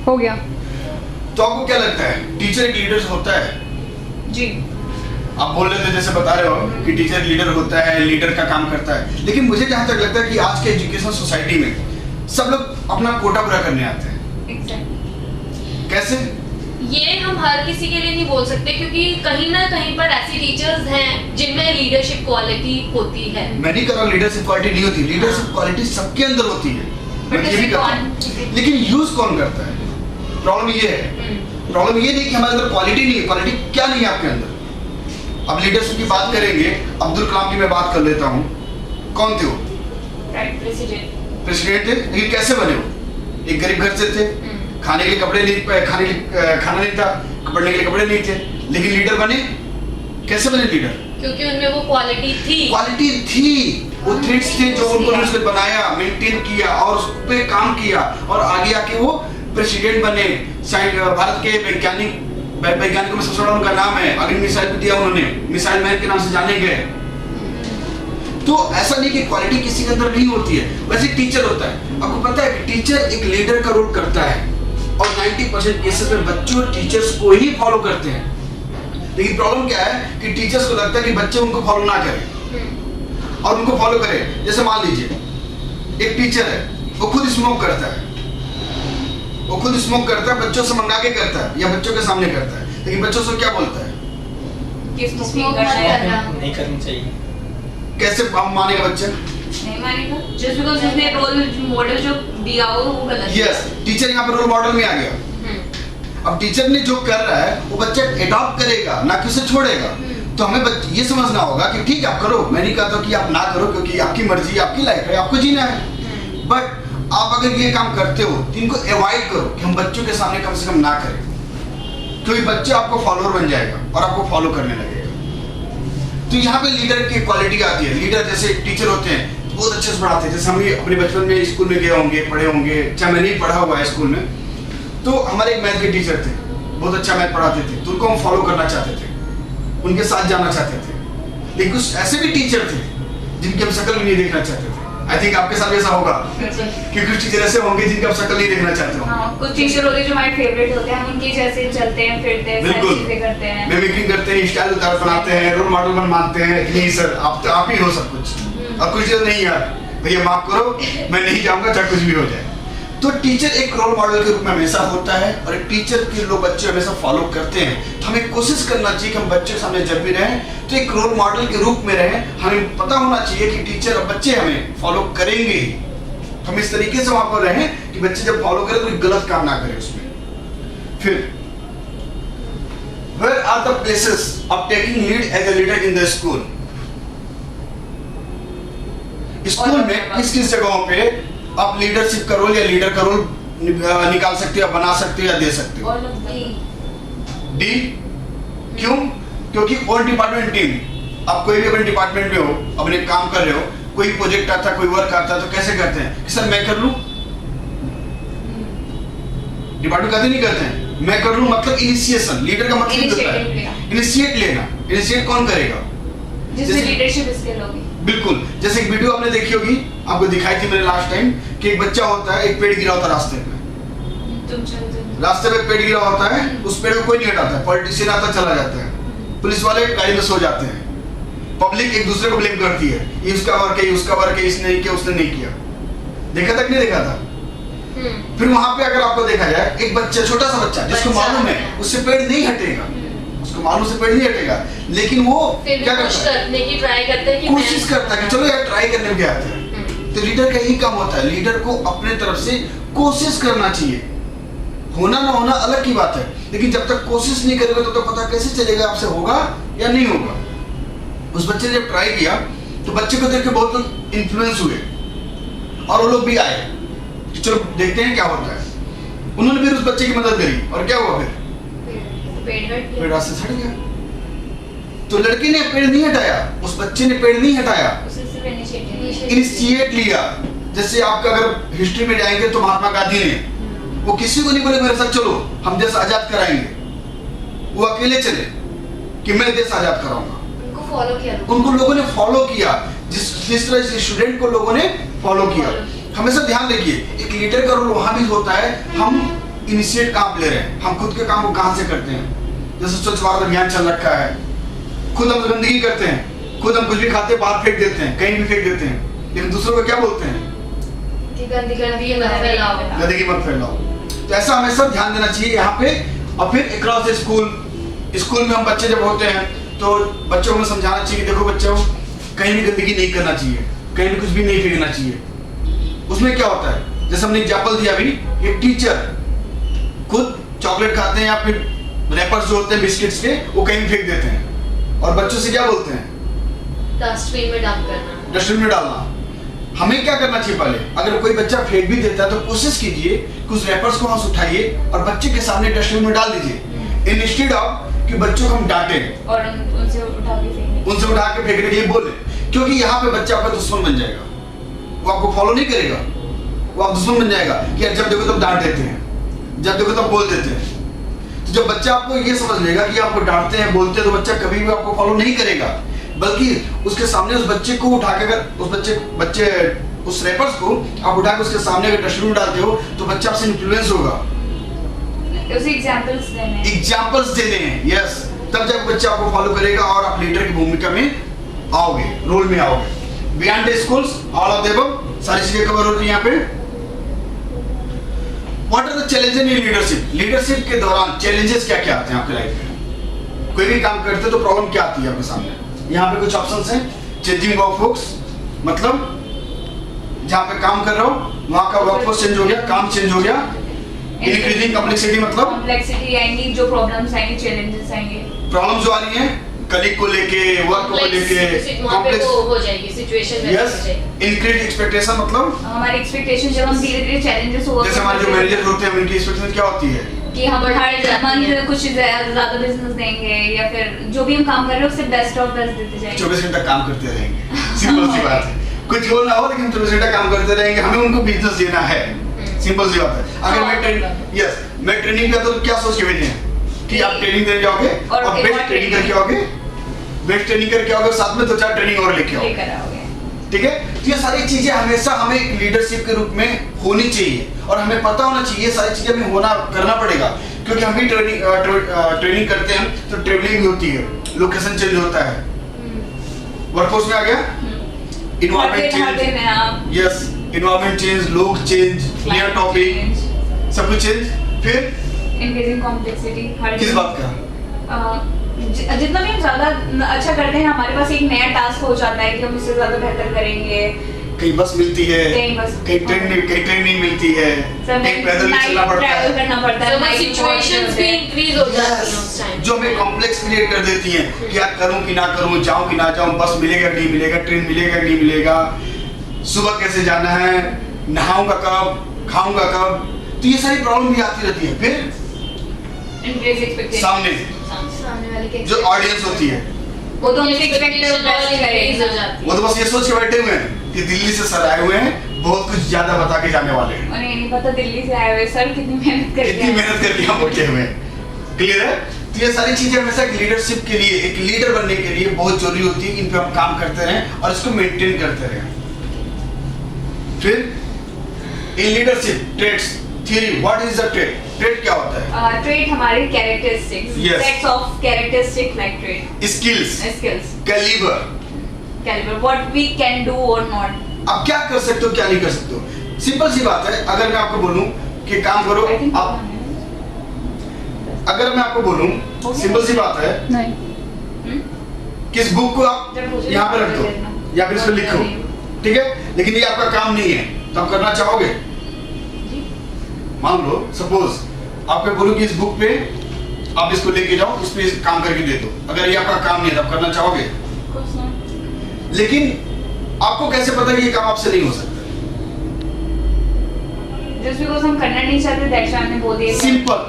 हो गया। तो आपको क्या लगता है टीचर एक लीडर होता है? जी। आप बोल रहे थे, जैसे बता रहे हो कि टीचर लीडर होता है, लीडर का काम करता है, लेकिन मुझे जहाँ तक लगता है कि आज के एजुकेशन सोसाइटी में सब लोग अपना कोटा पूरा करने आते हैं। Exactly. कैसे? ये हम हर किसी के लिए नहीं बोल सकते, क्योंकि कहीं ना कहीं पर ऐसी टीचर्स हैं जिनमें लीडरशिप क्वालिटी होती है। मैं नहीं कर रहा लीडरशिप क्वालिटी नहीं होती, लीडरशिप क्वालिटी सबके अंदर होती है, मैं ये भी करता हूं। लेकिन यूज कौन करता है? प्रॉब्लम ये है, प्रॉब्लम ये नहीं कि हमारे अंदर क्वालिटी नहीं है, क्वालिटी क्या नहीं है आपके अंदर। अब लीडरशिप की बात करेंगे, अब्दुल कलाम की मैं बात कर लेता हूँ। कौन थे वो? प्रेसिडेंट थे, लेकिन कैसे बने वो? एक गरीब घर से थे, खाने के लिए कपड़े नहीं, खाना नहीं था, पढ़ने के लिए कपड़े नहीं थे, लेकिन लीडर बने। कैसे बने लीडर? क्योंकि उनमें वो क्वालिटी थी, वो ट्रिक्स थे जो उन्होंने बनाया, मेंटेन किया और उस पे काम किया और आगे आके वो प्रेसिडेंट बने। भारत के वैज्ञानिकों में सबसे बड़ा उनका नाम है, अग्नि मिसाइल भी दिया उन्होंने, मिसाइल मैन के नाम से जाने गए। तो ऐसा नहीं कि क्वालिटी किसी के अंदर नहीं होती है, वैसे टीचर होता है। आपको पता है कि टीचर एक लीडर का रोल करता है और 90% केसेस में बच्चों टीचर्स को ही फॉलो करते हैं। लेकिन प्रॉब्लम क्या है कि टीचर्स को लगता है कि बच्चे उनको फॉलो ना करें और उनको फॉलो करें। जैसे मान लीजिए एक टीचर है, वो खुद स्मोक करता है, बच्चों से मंगा के करता है या बच्चों के सामने करता है, लेकिन बच्चों से क्या बोलता है कि स्मोक नहीं करनी चाहिए। कैसे मानेगा बच्चा? नहीं मानेगा, जस्ट बिकॉज़ उसने रोल मॉडल जो दिया हो वो गलत। यस, टीचर यहाँ पर रोल मॉडल में आ गया। अब टीचर ने जो कर रहा है वो बच्चा एडॉप्ट करेगा, ना कि उसे छोड़ेगा। तो हमें ये समझना होगा कि ठीक है आप करो, मैं नहीं कहता कि आप ना करो, क्योंकि आपकी मर्जी, आपकी लाइफ है, आपको जीना है। बट आप अगर ये काम करते हो तो इनको अवॉइड करो कि हम बच्चों के सामने कम से कम ना करें, क्योंकि बच्चा आपको फॉलोअर बन जाएगा और आपको फॉलो करने लगेगा। तो यहाँ पे लीडर की क्वालिटी आती है। लीडर जैसे टीचर होते हैं बहुत अच्छे से पढ़ाते हैं, जैसे हम अपने बचपन में स्कूल में गए होंगे, पढ़े होंगे, चाहे मैं नहीं पढ़ा हुआ है स्कूल में, तो हमारे एक मैथ के टीचर थे, बहुत अच्छा मैथ पढ़ाते थे, तो उनको हम फॉलो करना चाहते थे, उनके साथ जाना चाहते थे। लेकिन कुछ ऐसे भी टीचर थे जिनकी हम शक्ल भी नहीं देखना चाहते थे। आई थिंक आपके साथ ऐसा होगा कि कुछ टीचर ऐसे होंगे जिनकी आप शक्ल नहीं देखना चाहते हो। हाँ, कुछ टीचर होते हैं जो हमारे फेवरेट होते हैं, हम उनके जैसे चलते हैं, फिरते हैं, सारी चीजें करते हैं, मिमिक्री करते हैं, स्टाइल उतार बनाते हैं, रोल मॉडल बन मानते हैं कि नहीं सर आप ही हो सब कुछ। और कुछ नहीं यार भैया माफ करो, मैं नहीं जाऊंगा चाहे कुछ भी हो जाए। तो टीचर एक रोल मॉडल के रूप में हमेशा होता है और एक टीचर के लोग बच्चे हमेशा फॉलो करते हैं। तो हमें कोशिश करना चाहिए कि हम बच्चों के सामने जब भी रहें तो एक रोल मॉडल के रूप में रहें। हमें पता होना चाहिए कि टीचर और बच्चे हमें फॉलो करेंगे। हम इस तरीके से वहां पर रहें कि बच्चे जब फॉलो करें तो कोई गलत काम ना करें उसमें। फिर where are the places of taking lead as a leader in the school? School में किस किस जगहों पे आप लीडरशिप का रोल या लीडर का रोल निकाल सकते हो, बना सकते हो या दे सकते हो? डी। क्यों? क्योंकि ऑल डिपार्टमेंट टीम, आप कोई भी अपने डिपार्टमेंट में हो, अपने काम कर रहे हो, कोई प्रोजेक्ट आता है, कोई वर्क आता है, तो कैसे करते हैं कि सर मैं कर लूं? डिपार्टमेंट कहते नहीं करते हैं मैं कर लूं, मतलब इनिशिएशन। लीडर का मतलब होता है इनिशिएट लेना। इनिशिएट कौन करेगा? जिसमें लीडरशिप स्किल होगी। बिल्कुल, जैसे एक वीडियो आपने देखी होगी, आपको दिखाई थी मैंने लास्ट टाइम, कि एक बच्चा होता है, एक पेड़ गिरा होता है रास्ते पे, रास्ते पे पेड़ गिरा होता है, उस पेड़ को कोई नहीं हटाता है, पॉलिटिशियन आता चला जाता है, पुलिस वाले गाड़ी में सो जाते हैं, पब्लिक एक दूसरे को ब्लेम करती है, ये उसका वर्क है, ये उसका वर्क है, इसने नहीं किया, उसने नहीं किया। देखा था कि नहीं देखा था? फिर वहां पे अगर आपको देखा जाए, एक बच्चा, छोटा सा बच्चा जिसको मालूम है उससे पेड़ नहीं हटेगा, उसको मालूम से पेड़ नहीं हटेगा, लेकिन वो क्या करता है, करने की ट्राई करता है, कोशिश करता है कि चलो यार ट्राई करने में आते हैं। तो लीडर का यही काम होता है, लीडर को अपने तरफ से कोशिश करना चाहिए। होना ना होना अलग की बात है, लेकिन जब तक कोशिश नहीं करेगा तो पता कैसे चलेगा आपसे होगा या नहीं होगा। उस बच्चे ने जब ट्राई किया तो बच्चे को देख के बहुत लोग इन्फ्लुएंस हुए और वो लोग भी आए कि चलो देखते हैं क्या होता है। उन्होंने फिर उस बच्चे की मदद करी और क्या हुआ, फिर पेड़ रास्ते से हट गया। तो लड़के ने पेड़ नहीं हटाया, उस बच्चे ने पेड़ नहीं हटाया, इनिशिएट लिया। जैसे आपका अगर हिस्ट्री में जाएंगे तो महात्मा गांधी ने, वो किसी को नहीं बोले मेरे साथ चलो हम देश आजाद कराएंगे, वो अकेले चले कि मैं देश आजाद कराऊंगा। उनको फॉलो किया, उनको लोगों ने फॉलो किया, जिस तरह से स्टूडेंट को लोगों ने फॉलो किया। हमेशा ध्यान रखिए, एक लीडर का रोल वहां भी होता है, हम इनिशिएट कहाँ पे ले रहे हैं, हम खुद के काम को कहाँ से करते हैं। जैसे स्वच्छ भारत अभियान चल रखा है, खुद हम गंदगी करते हैं, खुद हम कुछ भी खाते हैं बाहर फेंक देते हैं, कहीं भी फेंक देते हैं, लेकिन दूसरों को क्या बोलते हैं कि गंदगी मत फैलाओ। गंदगी मत फैलाओ। तो ऐसा हमेशा ध्यान देना चाहिए यहाँ पे। और फिर अक्रॉस द स्कूल में हम बच्चे जब होते हैं तो बच्चों को समझाना चाहिए, देखो बच्चों कहीं भी गंदगी नहीं करना चाहिए, कहीं भी कुछ भी नहीं फेंकना चाहिए। उसमें क्या होता है, जैसे हमने एग्जाम्पल दिया अभी, एक टीचर खुद चॉकलेट खाते हैं या फिर रैपर्स जो होते हैं बिस्किट्स के, वो कहीं भी फेंक देते हैं और बच्चों से क्या बोलते हैं, डस्टबिन में डंप करना, डस्टबिन में डालना। हमें क्या करना चाहिए, पहले अगर कोई बच्चा फेंक भी देता है तो कोशिश कीजिए कि उस रैपर्स को वहां से उठाइए और बच्चे के सामने डस्टबिन में डाल दीजिए, इंस्टेड ऑफ कि बच्चों को हम डांटें और उनसे उठा के फेंकने के लिए बोले, क्योंकि यहाँ पे बच्चा आपका दुश्मन बन जाएगा, वो आपको फॉलो नहीं करेगा, वो आप दुश्मन बन जाएगा कि यार जब देखो तब डांट देते हैं, जब देखो तब बोल देते हैं। तो जब बच्चा आपको ये समझ लेगा कि आपको डांटते हैं बोलते हैं, तो बच्चा कभी भी आपको फॉलो नहीं करेगा, बल्कि उसके सामने उस बच्चे को उठा के, अगर उस रैपर्स को आप उठा के उसके सामने अगर डस्टबिन में डालते हो तो बच्चा आपसे इन्फ्लुएंस होगा, उसे एग्जांपल्स देने हैं, यस, तब जब बच्चा आपको फॉलो करेगा और आप लीडर की भूमिका में आओगे, रोल में आओगे। Beyond the schools all of them सारी चीजें कवर होती हैं यहाँ पे। What are the challenges in leadership, leadership के दौरान चैलेंजेस क्या क्या आते हैं आपके लाइफ में, कोई भी काम करते हो तो प्रॉब्लम क्या आती है आपके सामने। यहाँ पे कुछ ऑप्शंस हैं, चेंजिंग वर्क फोर्स, मतलब जहाँ पे काम कर रहा हूँ वहाँ का वर्क फोर्स चेंज हो गया, काम चेंज हो गया। इंक्रीजिंग कॉम्प्लेक्सिटी, मतलब कॉम्प्लेक्सिटी आएंगी, जो प्रॉब्लम्स आएंगे, चैलेंजेस आएंगे, प्रॉब्लम्स जो आ रही हैं कलीग को लेके, वर्क को लेके, कॉम्प्लेक्स हो जाएगी सिचुएशन में। यस, इंक्रीज एक्सपेक्टेशन, मतलब हमारी एक्सपेक्टेशन जब हम धीरे-धीरे चैलेंजेस होगा, जैसे हमारे जो मैनेजर होते हैं उनकी एक्सपेक्टेशन क्या होती है कि हम हर मंथ कुछ ज्यादा बिजनेस देंगे या फिर जो भी हम काम कर रहे हैं उससे बेस्ट ऑफ बेस्ट देते जाएंगे, 24 घंटा काम करते रहेंगे, सिंपल सी बात है, कुछ हो ना हो लेकिन 24 घंटा काम करते रहेंगे, हमें उनको बिजनेस देना है, सिंपल सी बात है। अगर मैं ट्रेनिंग का तो क्या सोच के भेजे हैं कि आप ट्रेनिंग देने जाओगे और बेस्ट ट्रेनिंग करके आओगे, बेस्ट ट्रेनिंग करके आओगे, साथ में 2-4 ट्रेनिंग और लेके आओगे, ठीक है। तो ये सारी चीजें हमेशा हमें लीडरशिप के रूप में होनी चाहिए और हमें पता होना चाहिए, सारी चीजें हमें करना पड़ेगा, क्योंकि हम भी ट्रेनिंग करते हैं तो ट्रेवलिंग होती है, लोकेशन चेंज होता है, वर्कफोर्स में आ गया, environment change, yes, environment change, लोग चेंज, नियर टॉपिक, सब कुछ चेंज। फिर इंक्रीजिंग कॉम्प्लेक्सिटी, किस बात का, जितना भी हम ज्यादा अच्छा करते हैं हमारे पास एक नया टास्क हो जाता है कि हम उससे ज्यादा बेहतर करेंगे। कहीं बस मिलती है, कहीं ट्रेन नहीं मिलती है, कहीं पैदल चलना पड़ता है, करना पड़ता है, सिचुएशंस भी इंक्रीज हो जाती हैं उस टाइम, जो हमें कॉम्प्लेक्स क्रिएट कर देती हैं कि यार करूं कि ना करूं, जाऊं कि ना जाऊं, बस मिलेगा कि नहीं मिलेगा, ट्रेन मिलेगा कि नहीं मिलेगा, सुबह कैसे जाना है, नहाऊंगा कब, खाऊंगा कब, तो ये सारी प्रॉब्लम भी आती रहती है। फिर सामने वाले के जो ऑडियंस होती है वो तो हमसे एक्सपेक्टेड करेगा, वो तो बस ये सोच के बैठे हुए हैं कि दिल्ली से सर आए हुए हैं, बहुत कुछ ज्यादा बता के जाने वाले हैं, उन्हें नहीं पता दिल्ली से आए हुए सर कितनी मेहनत करके हम उठे हुए हैं, क्लियर है। तो ये सारी चीजें हमेशा एक लीडरशिप के लिए, एक लीडर बनने के लिए बहुत जरूरी होती है, इन पे हम काम करते रहें और इसको मेंटेन करते रहें। फिर इन leadership traits theory, what is the trait, trait क्या होता है, ट्रेट हमारे characteristics, sets of characteristics like trait, skills, calibre, what we can do और नॉट, आप क्या कर सकते हो क्या नहीं कर सकते हो। सिंपल सी बात है, अगर मैं आपको बोलूं कि काम करो, आप अगर मैं आपको बोलूं, सिंपल सी बात है, नहीं किस बुक को आप यहाँ पे रख दो या फिर इसको लिखो, ठीक है, लेकिन ये आपका काम नहीं है तो आप करना चाहोगे। मान लो सपोज आपको बोलूं कि इस बुक पे आप इसको लेके जाओ, उस पे काम करके दे दो, अगर ये आपका काम नहीं है तो आप करना चाहोगे। लेकिन आपको कैसे पता कि ये काम आपसे नहीं हो सकता, जस्ट बिकॉज़ हम करना नहीं चाहते दैट्स व्हाई हमने बोल दिया। सिंपल,